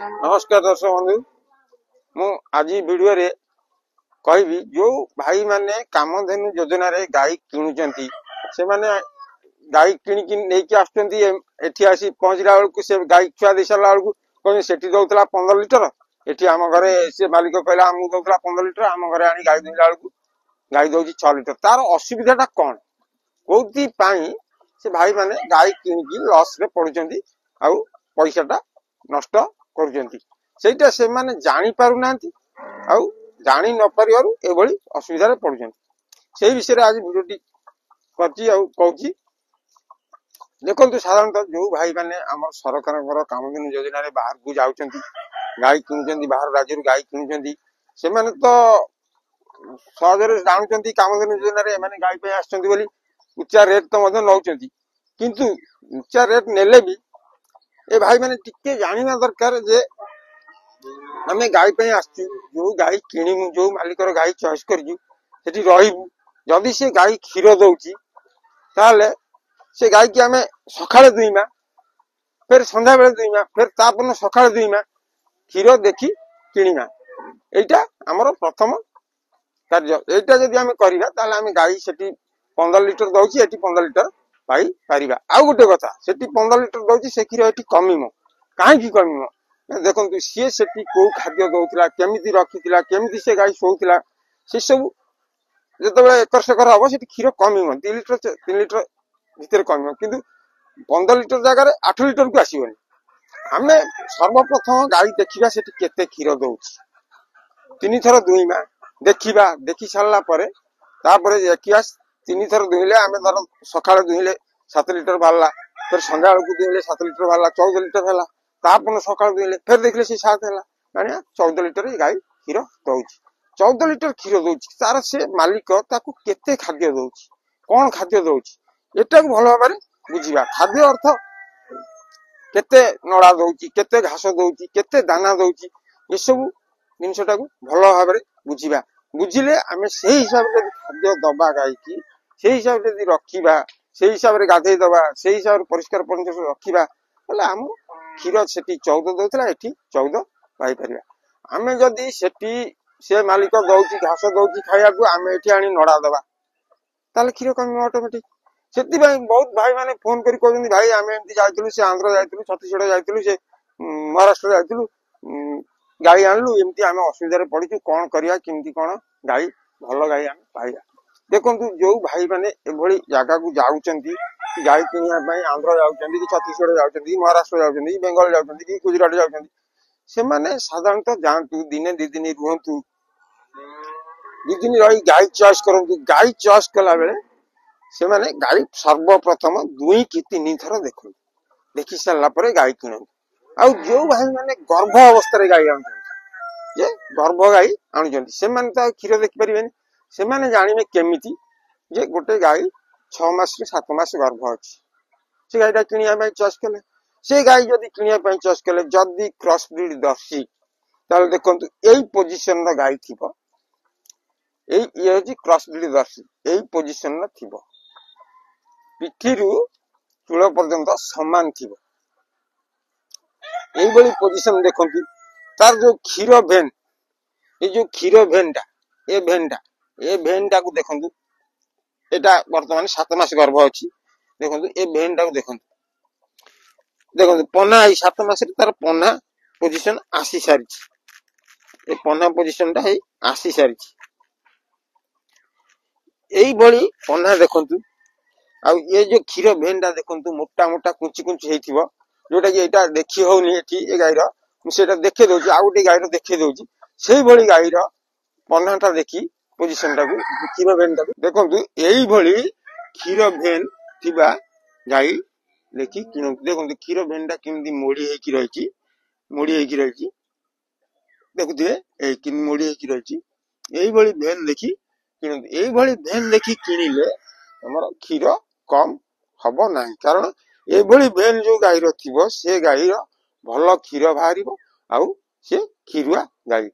नमस्कार दर्शक बंधु मु आज वीडियो रे कहबी जो भाई माने कामधेनु योजना रे गाई किणुचंती से माने गाई किणिकी नेकी आसुचंती एठी आसी पहुंचला बेलकु से गाई छुआ दे सारा बेलकु कोन सेठी दउतला 15 लीटर एठी हम घरे से मालिक कहला हम दउतला 15 लीटर हम घरे आनी गाई दिला बेलकु गाई दउची 6 लीटर तार असुविधाटा कोन कोउती पाई से भाई माने गाई किणिकी लॉस रे पडुचंती आ पैसाटा नष्ट करुचंती सेटा से माने जानि पारु नांती आ जानि न परिवारु एभली असुविधा रे पडुचंती सेही विषय रे आज वीडियोटी करची आ कहूची देखो साधारणतः जो भाई माने आम सरकार कामधेनु योजना रे बाहर को जाउचंती गाई किणुचंती बाहर राज्य रू गाई किणुचंती से माने तो सहजरे जानुचंती कामधेनु योजना रे माने गाई पे आछंती बोली उच्चा रेट तो मधे नउचंती किंतु उच्चा रेट नेले भी ए भाई माने टिके जानिना दरकार जे हमें गाई पे आछी जो गाई किणिमु जो मालिकर गाई चॉइस करजु सेठी रहिबु जदी से गाई क्षीर दउची ताले से गाई की हमें सकाळे दुईमा फिर संध्या बेले दुईमा फिर तापन सकाळे दुईमा क्षीर देखि किणिमा एटा हमर प्रथम कार्य एटा जदी हमें करिबा ताले हमें गाई सेठी 15 लीटर दउची एठी 15 लीटर पाई पारिबा आ गोटे कथा सेठी 15 लीटर दउची से क्षीर एठी कमिमो काहे की कमिमो देखंतु सी सेठी को खाद्य दउतला केमिति रखितला केमिति से गाई सोउतला से सब जतबे एकर सेकर हबो सेठी क्षीर कमिमो 2 लीटर 3 लीटर भीतर कमिमो किंतु 15 लीटर जगह रे 8 लीटर को आसीबनी हमें सर्वप्रथम गाई देखिबा सेठी केते क्षीर दउची तीन थर दुईमा देखिबा देखि सारला परे तापरे देखिया तीन थर दुहिले आमे धर सकाळे दुहिले 7 लीटर बारला फिर संध्या को दुहिले 7 लीटर बारला 14 लीटर हैला तापन सकाळे दुहिले फिर देखले से 7 हैला माने 14 लीटर गाई क्षीर दउची 14 लीटर क्षीर दउची तार से मालिक ताकू केते खाद्य दउची कोन खाद्य दउची एटा को भलो भाबरे बुझिबा खाद्य अर्थ केते नडा दउची केते घास दउची केते दाना दउची ए सब जिनसटा को भलो भाबरे बुझिबा बुझिले आमे सेही हिसाब रे खाद्य दबा गाई की सेही हिसाब रे रखिबा सेही हिसाब रे गाधै दबा सेही हिसाब रे परिष्कार परिच्छेद रखिबा तले हम क्षीर सेठी 14 दउतला एठी 14 पाई परिबा आमे जदी सेठी से मालिक दउची घास दउची खाया को आमे एठी आनी नडा दबा ताले क्षीर कमी ऑटोमेटिक सेति भाई बहुत भाई माने फोन करी कहउनी भाई आमे एंती जाइतलु से आंध्र जाइतलु छत्तीसगढ़ जाइतलु से महाराष्ट्र जाइतलु गाई आनलु एमती आमे असुविधा रे पडिचु कोन करिया किमती कोन गाई भलो गाई आमे पाइया देखंतु जो भाई माने एभली जागा को जाउचंती गाई किनिया पई आंध्र जाउचंती कि छत्तीसगढ़ जाउचंती महाराष्ट्र जाउचंती बेंगल जाउचंती कि गुजरात जाउचंती से माने साधारणतः जानतु दिने दि दिन रुहंतु दि दिन रही गाई चॉइस करंतु गाई चॉइस कला बेले से माने गाई सर्वप्रथम 2 कि 3 थर देखु देखि सारला परे गाई किनंतु आ जो भाई माने गर्भ अवस्था रे गाई आनछंती जे गर्भ गाई आनुचंती से माने ता क्षीर देखि परिबेनी से माने जानिबे केमिति जे गोटे गाई 6 मास रे 7 मास गर्भ अछि से गाईटा किनिया पई चॉइस कले से गाई जदी किनिया पई चॉइस कले जदी क्रॉस ब्रीड दर्शी ताल देखंतु एई पोजीशन रा गाई थिबो एई ये होची क्रॉस ब्रीड दर्शी एई पोजीशन रा थिबो पिठिरु चूल पर्यंत समान थिबो एई बली पोजीशन देखंतु तार जो क्षीर भेन ए जो क्षीर भेनटा ए भेनटा को देखंतु एटा वर्तमान 7 मास गर्भ अछि देखंतु ए भेनटा को देखंतु पन्ना 7 मास रे तार पन्ना पोजीशन आसी सारी ए पन्ना पोजीशन टा हे आसी सारी एई बली पन्ना देखंतु आ ये जो क्षीर भेनटा देखंतु मोटा मोटा कुंची कुंची हेतिबो जोटा कि एटा देखि होनी एठी ए गाईर मु सेटा देखे दोची आ गोटे गाईर देखे दोची सेही भली गाईर पन्नाटा देखि पोजीशन टा को क्षीर भेनटा को देखंतु एई भली क्षीर भेन थिबा गाई देखि किनु देखंतु क्षीर भेनटा किमदी मोडी हेकी रहिची देखुथिबे ए कि मोडी हेकी रहिची एई भली भेन देखि किनु एई भली भेन देखि किनिले हमर क्षीर कम हबो नाही कारण ए भली भेन जो गाईर थिबो से गाईर भलो क्षीर बाहरिबो आउ से क्षीरुआ गाई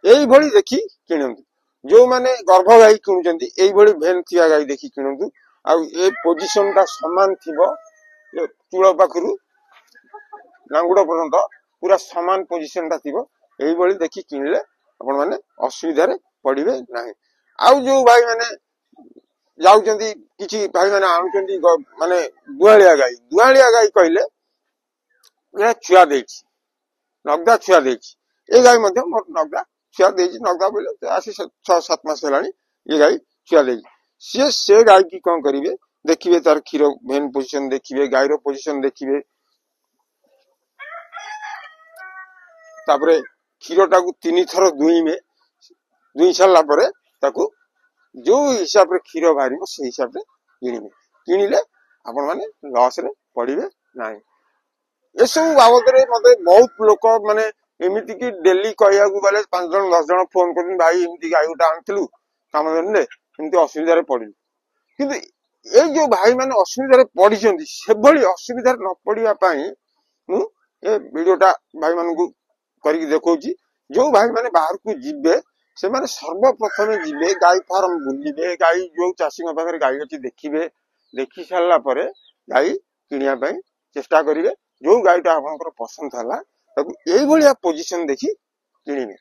एई भली देखि किनंतु जो माने गर्भ गाई किनुचंती एई भली भेन थिया गाई देखि किनंतु आउ ए पोजीशन ता समान थिबो चूल पाखरु लांगुड़ पर्यंत पूरा समान पोजिशन टा थिबो एई भली देखि किनले आपण माने असुविधा रे पड़िबे नाही। आउ जो भाई माने जाउचंदी किछि भाई माने आनुचंदी माने दुआलिया गाई कहले ए छुआ देछि नगदा छुआ देछि ए गाई मध्ये मोर नगदा छुआ देछि नगदा बोले आसी 6-7 मास हेलानी ए गाई छुआ देछि से गाई की कोन करिवे देखिए तार क्षीर मेन पोजिशन देखिए गाईर पोजिशन देखिए तापरे क्षीर टाकू 3 थर दुई सारा पर जो हिसाब रे क्षीर बाहर से हिसाब से किनिबे किनिले आपण माने लॉस रे पड़िबे नाही। ए सब बाबद रे मते बहुत लोक माने एमिति की डेली कहया को गले 5 जन 10 जन फोन करन भाई एमिति गाई उटा आनथिलु काम देने एमिति असुविधा रे पड़िलु किंतु ए जो भाई माने असुविधा रे पड़िचंदी से भली असुविधा न पड़िया पई मु ए वीडियोटा भाई मानन को करी देखौची जो भाई माने बाहर को जिबे से माने सर्वप्रथम जिबे गाई फार्म बुलिबे गाई जो चासी पाखे गाई अच्छी देखिबे देखि सारा पर गाई किनिया पई चेष्टा करिवे जो गाईटा आपनकर पसंद हला ताकू एई भलिया पोजीशन देखि किनिबे।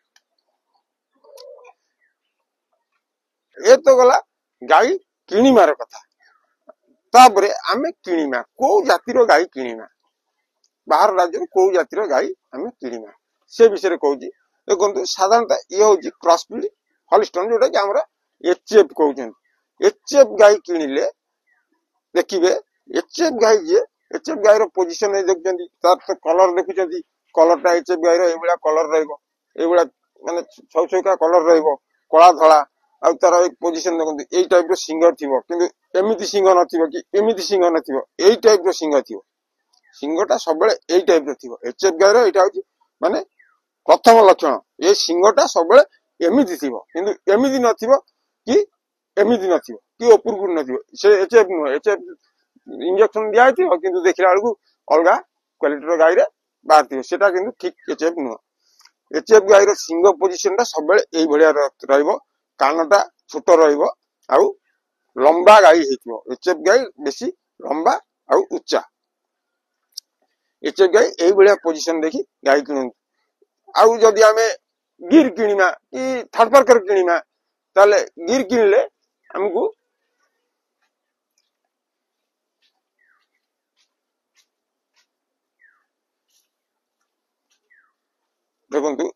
ए तो गला गाई किनिमार कथा तापरे आमे किनिमा को जातिर गाई किनिमा बाहर राज्य को जातिर गाई आमे किनिमा से विषय कहूची देखो साधारणतः ये हूँ क्रॉसब्रीड हॉलिस्टन जोटा कि हमरा एचएफ कहउछन एचएफ गाई किनिले देखिबे एचएफ गाई जे एचएफ गाई रो पोजीशन नै देखजंदी तार तो कलर देखुचंदी कलरटा एचएफ गाई रो एबुला कलर रहइबो एबुला माने छौछौका कलर रहइबो कला धला आ तार एक पोजीशन देखंतु एई टाइप रो सिंगर थिबो किंतु एमिति सिंगर नथिबो कि एमिति सिंगर नथिबो एई टाइप रो सिंगर थिबो सिंगटा सबले एई टाइप रो थिबो एचएफ गाई रो एटा होची माने प्रथम लक्षण ये सिंगटा सब एमिति थिबो किंतु एमिति नथिबो कि एमिति नथिबो कि ओपुरगु नथिबो से एचएफ नो एचएफ इंजेक्शन दिया थिबो किंतु देखिला बेलकु अलगा क्वालिटी रो गाई रे बाहर थिबो सेटा किंतु ठीक एचएफ नो एचएफ गाई रो सिंग पोजीशन टा सब एई भलिया रहइबो कानटा छोटो रहइबो आउ लंबा गाई हेतिबो एचएफ गाई बेसी लंबा आउ उच्चा एचएफ गाई एई भलिया पोजीशन देखि गाई किनु आउ जदि आमे गिर किनिमा कि थर्ड पार्कर किनिमा ताले गिर किनले हमकु देखंतु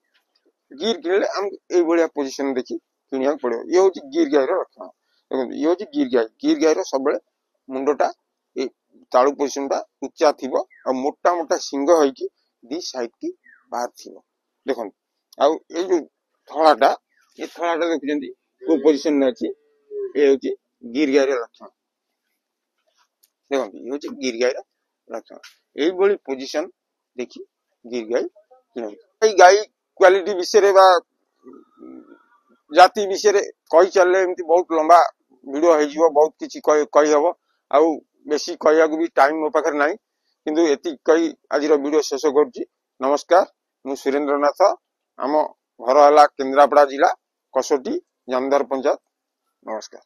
गिर किनले हम ए बढिया पोजीशन देखि किनिया पड़ो ये होची गिर गाई रो लक्षण देखंतु ये होची गिर गाई रो सबले मुंडटा ए ताळु पोजीशन टा उच्चा थिबो आ मोटा मोटा सिंग होई कि दी साइड की बाहर थिबो देखो आउ ए जो थलाटा देखुचंदी को पोजीशन ने अछि ए होची गिर गाई रो लक्षण देखो ये होची गिर गाई रो लक्षण एई बळी पोजीशन देखि गिर गाई किनन ए गाई क्वालिटी विषय रे बा जाति विषय रे कहि चलले एमती बहुत लंबा वीडियो हे जिवो बहुत किछि कहि हबो आउ बेसी कहिया को भी टाइम मो पाखर नाही किंतु एति कहि आज रो वीडियो शेष करछि। नमस्कार मु सुरेंद्रनाथ आम घर हला केन्द्रापड़ा जिला कसोटी जामदार पंचायत। नमस्कार।